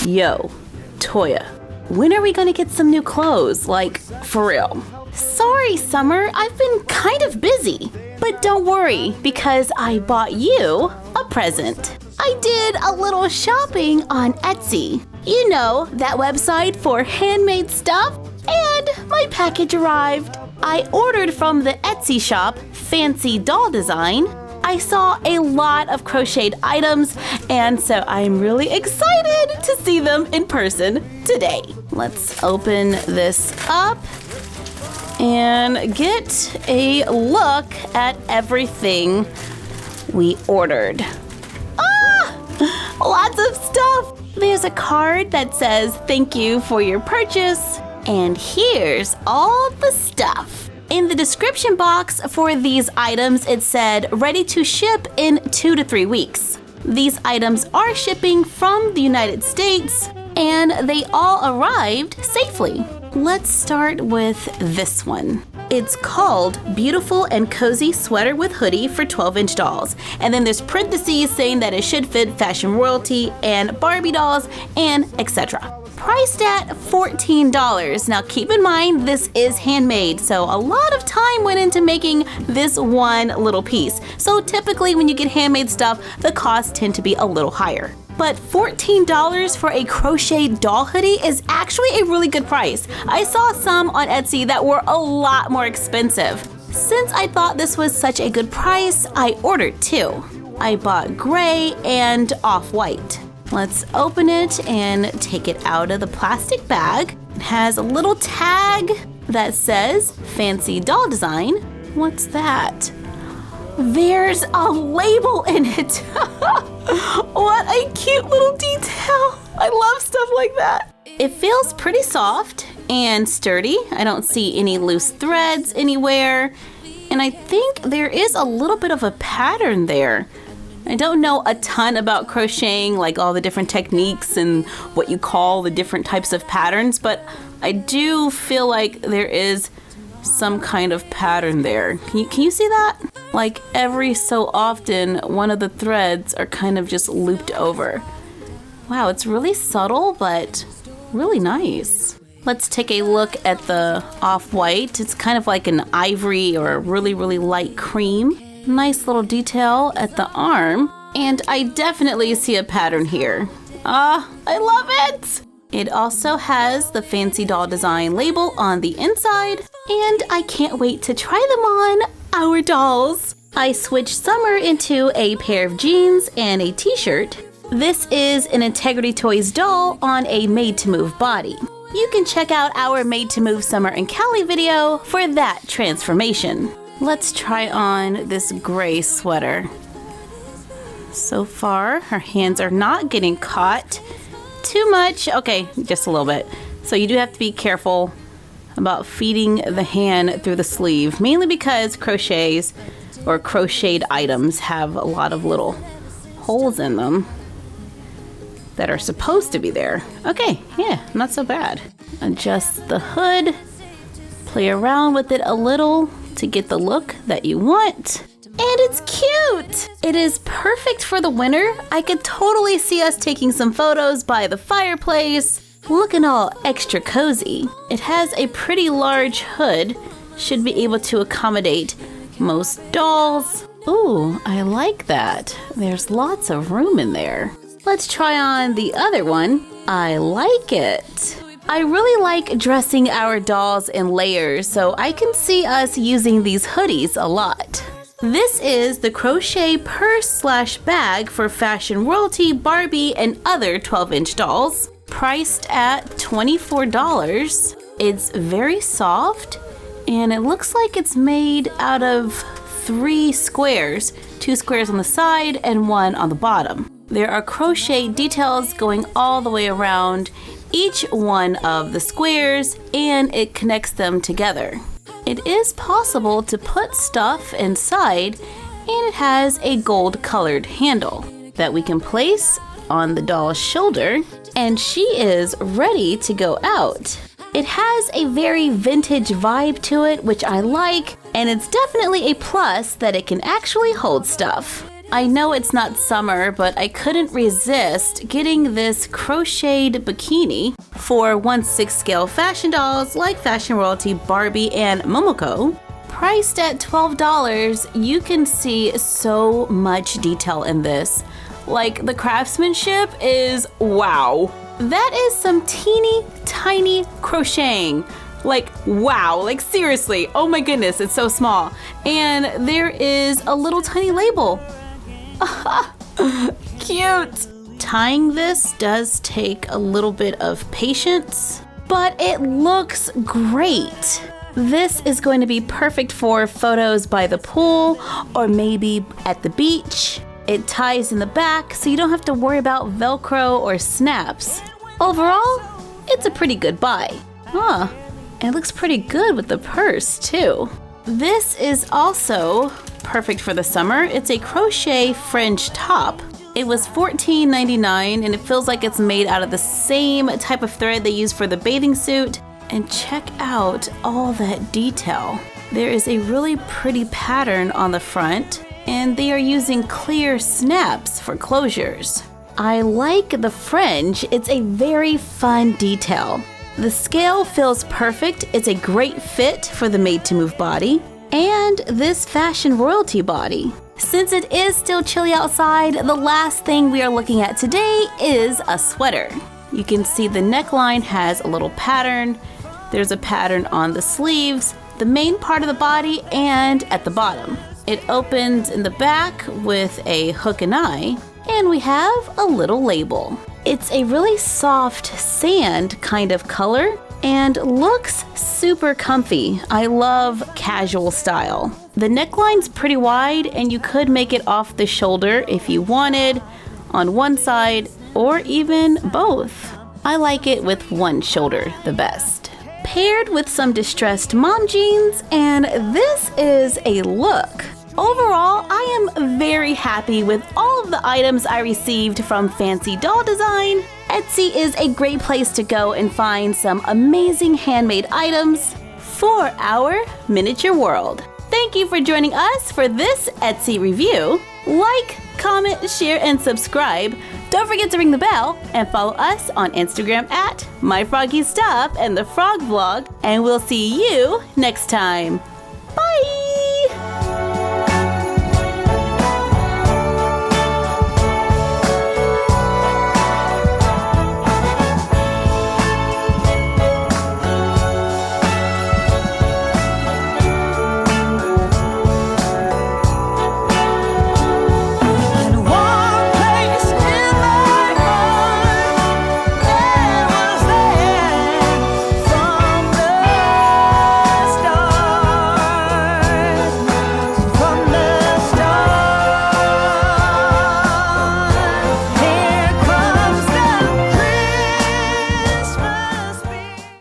Yo, Toya, when are we gonna get some new clothes? Like, for real? Sorry, Summer, I've been kind of busy. But don't worry, because I bought you a present. I did a little shopping on Etsy. You know, that website for handmade stuff? And my package arrived. I ordered from the Etsy shop, Fancy Doll Design. I saw a lot of crocheted items, and so I'm really excited to see them in person today. Let's open this up and get a look at everything we ordered. Lots of stuff. There's a card that says thank you for your purchase, and here's all the stuff. In the description box for these items, it said ready to ship in 2 to 3 weeks. These items are shipping from the United States, and they all arrived safely. Let's start with this one. It's called Beautiful and Cozy Sweater with Hoodie for 12-inch dolls. And then there's parentheses saying that it should fit fashion royalty and Barbie dolls and etc. Priced at $14. Now keep in mind this is handmade, so a lot of time went into making this one little piece. So typically when you get handmade stuff, the costs tend to be a little higher. But $14 for a crocheted doll hoodie is actually a really good price. I saw some on Etsy that were a lot more expensive. Since I thought this was such a good price, I ordered 2. I bought gray and off-white. Let's open it and take it out of the plastic bag. It has a little tag that says Fancy Doll Design. What's that? There's a label in it. What a cute little detail. I love stuff like that. It feels pretty soft and sturdy. I don't see any loose threads anywhere. And I think there is a little bit of a pattern there. I don't know a ton about crocheting, like all the different techniques and what you call the different types of patterns, but I do feel like there is some kind of pattern there. Can you see that? Like every so often, one of the threads are kind of just looped over. Wow, it's really subtle, but really nice. Let's take a look at the off-white. It's kind of like an ivory or a really, really light cream. Nice little detail at the arm. And I definitely see a pattern here. I love it! It also has the Fancy Doll Design label on the inside. And I can't wait to try them on our dolls. I switched Summer into a pair of jeans and a t-shirt. This is an Integrity Toys doll on a made-to-move body. You can check out our made-to-move Summer and Callie video for that transformation. Let's try on this gray sweater. So far, her hands are not getting caught too much. Okay, just a little bit. So you do have to be careful about feeding the hand through the sleeve, mainly because crochets or crocheted items have a lot of little holes in them that are supposed to be there. Okay, yeah, not so bad. Adjust the hood, play around with it a little to get the look that you want. And it's cute! It is perfect for the winter. I could totally see us taking some photos by the fireplace, looking all extra cozy. It has a pretty large hood, should be able to accommodate most dolls. Ooh, I like that. There's lots of room in there. Let's try on the other one. I like it. I really like dressing our dolls in layers, so I can see us using these hoodies a lot. This is the crochet purse/bag for fashion royalty, Barbie, and other 12-inch dolls. Priced at $24. It's very soft, and it looks like it's made out of 3 squares, 2 squares on the side and 1 on the bottom. There are crochet details going all the way around each one of the squares, and it connects them together. It is possible to put stuff inside, and it has a gold colored handle that we can place on the doll's shoulder, and she is ready to go out. It has a very vintage vibe to it, which I like, and it's definitely a plus that it can actually hold stuff. I know it's not summer, but I couldn't resist getting this crocheted bikini for 1/6 scale fashion dolls like fashion royalty Barbie and Momoko. Priced at $12, you can see so much detail in this. Like, the craftsmanship is wow. That is some teeny tiny crocheting. Like, wow, like seriously, oh my goodness, it's so small. And there is a little tiny label. Cute. Tying this does take a little bit of patience, but it looks great. This is going to be perfect for photos by the pool or maybe at the beach. It ties in the back so you don't have to worry about Velcro or snaps. Overall, it's a pretty good buy. It looks pretty good with the purse too. This is also perfect for the summer. It's a crochet fringe top. It was $14.99 and it feels like it's made out of the same type of thread they use for the bathing suit. And check out all that detail. There is a really pretty pattern on the front, and they are using clear snaps for closures. I like the fringe. It's a very fun detail. The scale feels perfect. It's a great fit for the Made to Move body and this fashion royalty body. Since it is still chilly outside, the last thing we are looking at today is a sweater. You can see the neckline has a little pattern. There's a pattern on the sleeves, the main part of the body, and at the bottom. It opens in the back with a hook and eye, and we have a little label. It's a really soft sand kind of color and looks super comfy. I love casual style. The neckline's pretty wide and you could make it off the shoulder if you wanted, on one side or even both. I like it with one shoulder the best. Paired with some distressed mom jeans, and this is a look. Overall, I am very happy with all of the items I received from Fancy Doll Design. Etsy is a great place to go and find some amazing handmade items for our miniature world. Thank you for joining us for this Etsy review. Like, comment, share, and subscribe. Don't forget to ring the bell and follow us on Instagram at MyFroggyStuff and the Frog Vlog, and we'll see you next time. Bye!